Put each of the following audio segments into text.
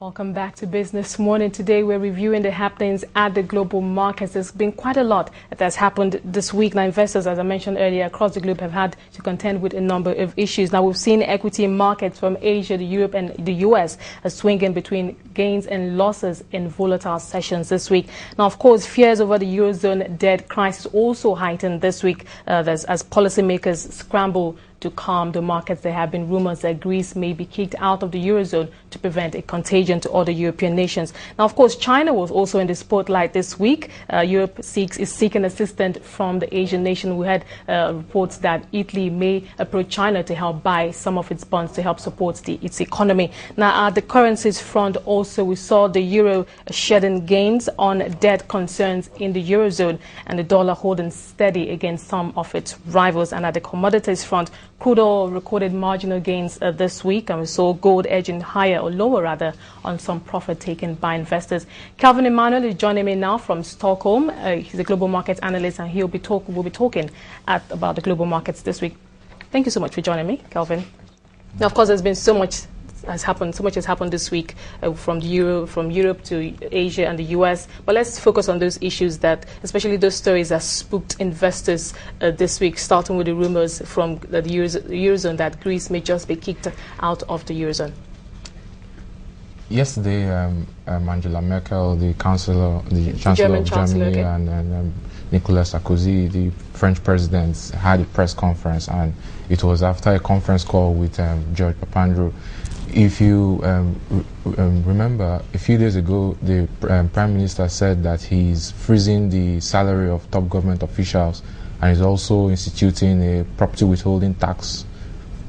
Welcome back to Business Morning. Today we're reviewing the happenings at the global markets. There's been quite a lot that has happened this week. Now, investors, as I mentioned earlier, across the globe have had to contend with a number of issues. Now, we've seen equity markets from Asia to Europe and the US swinging between gains and losses in volatile sessions this week. Now, of course, fears over the Eurozone debt crisis also heightened this week as policymakers scramble to calm the markets. There have been rumors that Greece may be kicked out of the Eurozone to prevent a contagion to other European nations. Now, of course, China was also in the spotlight this week. Europe is seeking assistance from the Asian nation. We had reports that Italy may approach China to help buy some of its bonds to help support its economy. Now, at the currencies front also, we saw the euro shedding gains on debt concerns in the Eurozone and the dollar holding steady against some of its rivals. And at the commodities front, crude oil recorded marginal gains this week, and we saw gold edging higher or lower rather on some profit taken by investors. Calvin Emmanuel is joining me now from Stockholm. He's a global markets analyst, and we'll be talking about the global markets this week. Thank you so much for joining me, Calvin. Now, of course, there's been so much has happened this week from Europe to Asia and the US. But let's focus on those issues especially those stories that spooked investors this week, starting with the rumors from the Eurozone that Greece may just be kicked out of the Eurozone. Yesterday, Angela Merkel, the Chancellor of Germany, and Nicolas Sarkozy, the French president, had a press conference, and it was after a conference call with George Papandreou. If you remember, a few days ago, the Prime Minister said that he's freezing the salary of top government officials, and is also instituting a property withholding tax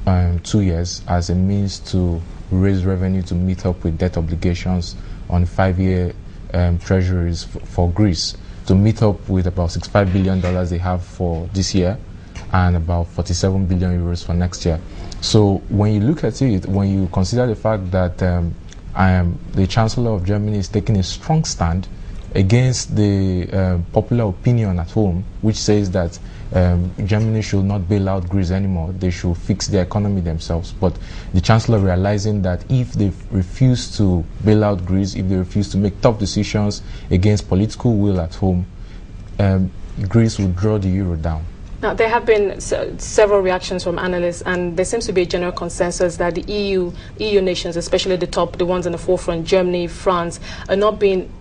2 years as a means to raise revenue to meet up with debt obligations on 5-year treasuries for Greece, to meet up with about $65 billion they have for this year and about 47 billion euros for next year. So when you look at it, when you consider the fact that the Chancellor of Germany is taking a strong stand against the popular opinion at home, which says that Germany should not bail out Greece anymore, they should fix their economy themselves. But the Chancellor realizing that if they refuse to bail out Greece, if they refuse to make tough decisions against political will at home, Greece will draw the euro down. Now, there have been several reactions from analysts, and there seems to be a general consensus that the EU nations, especially the ones in the forefront, Germany, France, are not being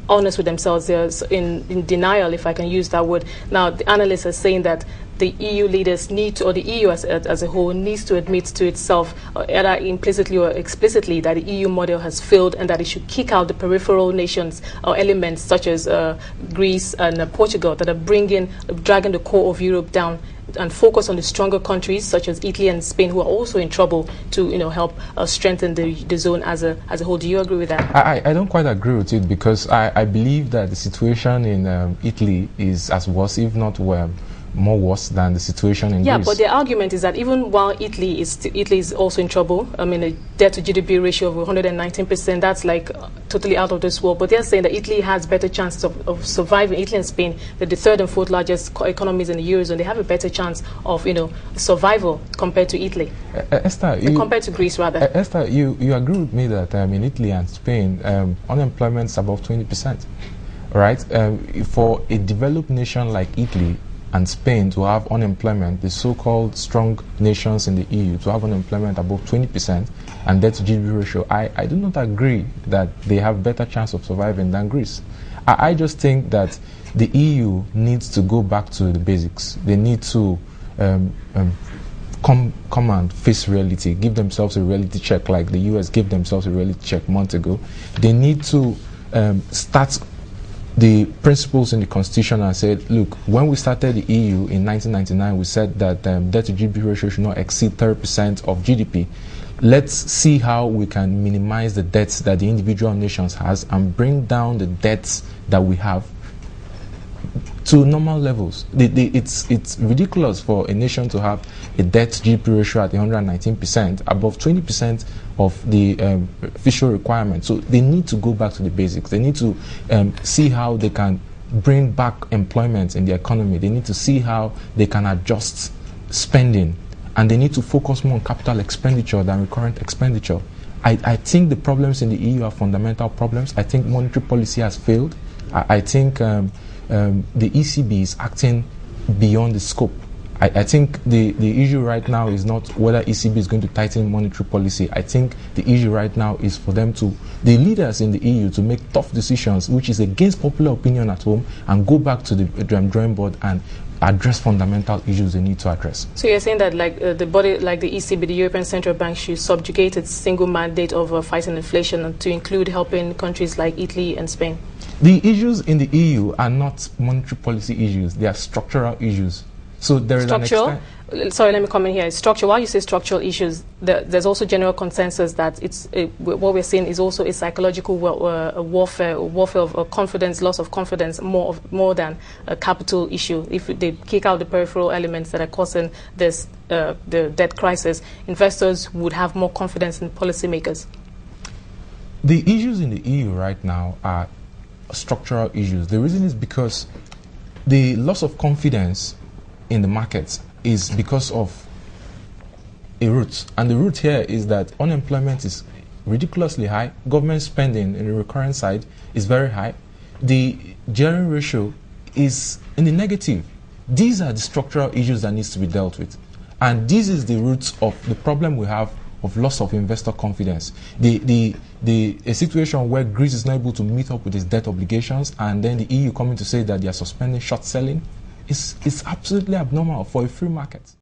honest with themselves. They're in denial, if I can use that word. Now, the analysts are saying that the EU leaders or the EU as a whole needs to admit to itself, either implicitly or explicitly, that the EU model has failed and that it should kick out the peripheral nations or elements such as Greece and Portugal that are dragging the core of Europe down, and focus on the stronger countries such as Italy and Spain, who are also in trouble, to help strengthen the zone as a whole. Do you agree with that? I don't quite agree with it, because I believe that the situation in Italy is as worse, if not more worse than the situation in Greece. Yeah, but the argument is that even while Italy is also in trouble, I mean, a debt to GDP ratio of 119%, that's like totally out of this world. But they're saying that Italy has better chances of surviving. Italy and Spain, the third and fourth largest economies in the Eurozone, they have a better chance of survival compared to Italy. Esther, compared to Greece, rather. Esther, you agree with me that in Italy and Spain, unemployment is above 20%, right? For a developed nation like Italy and Spain to have unemployment, the so-called strong nations in the EU to have unemployment above 20% and debt to GDP ratio, I do not agree that they have better chance of surviving than Greece. I just think that the EU needs to go back to the basics. They need to come and face reality, give themselves a reality check like the US gave themselves a reality check months ago. They need to start the principles in the Constitution and said, look, when we started the EU in 1999, we said that debt to GDP ratio should not exceed 30% of GDP. Let's see how we can minimize the debts that the individual nations has and bring down the debts that we have to normal levels. It's ridiculous for a nation to have a debt to GDP ratio at 119%, above 20% of the official requirement. So they need to go back to the basics. They need to see how they can bring back employment in the economy. They need to see how they can adjust spending, and they need to focus more on capital expenditure than recurrent expenditure. I think the problems in the EU are fundamental problems. I think monetary policy has failed. I think the ECB is acting beyond the scope. I think the issue right now is not whether ECB is going to tighten monetary policy. I think the issue right now is for them to, the leaders in the EU, to make tough decisions which is against popular opinion at home and go back to the drawing board and address fundamental issues they need to address. So you're saying that the body like the ECB, the European Central Bank, should subjugate its single mandate of fighting inflation to include helping countries like Italy and Spain? The issues in the EU are not monetary policy issues. They are structural issues. So there is structural. Sorry, let me come in here. Structural. While you say structural issues, there's also general consensus that what we're seeing is also a psychological warfare of confidence, loss of confidence, more than a capital issue. If they kick out the peripheral elements that are causing this the debt crisis, investors would have more confidence in policymakers. The issues in the EU right now are structural issues. The reason is because the loss of confidence in the markets is because of a root. And the root here is that unemployment is ridiculously high. Government spending in the recurrent side is very high. The gearing ratio is in the negative. These are the structural issues that needs to be dealt with. And this is the roots of the problem we have of loss of investor confidence. A situation where Greece is not able to meet up with its debt obligations, and then the EU coming to say that they are suspending short selling, is absolutely abnormal for a free market.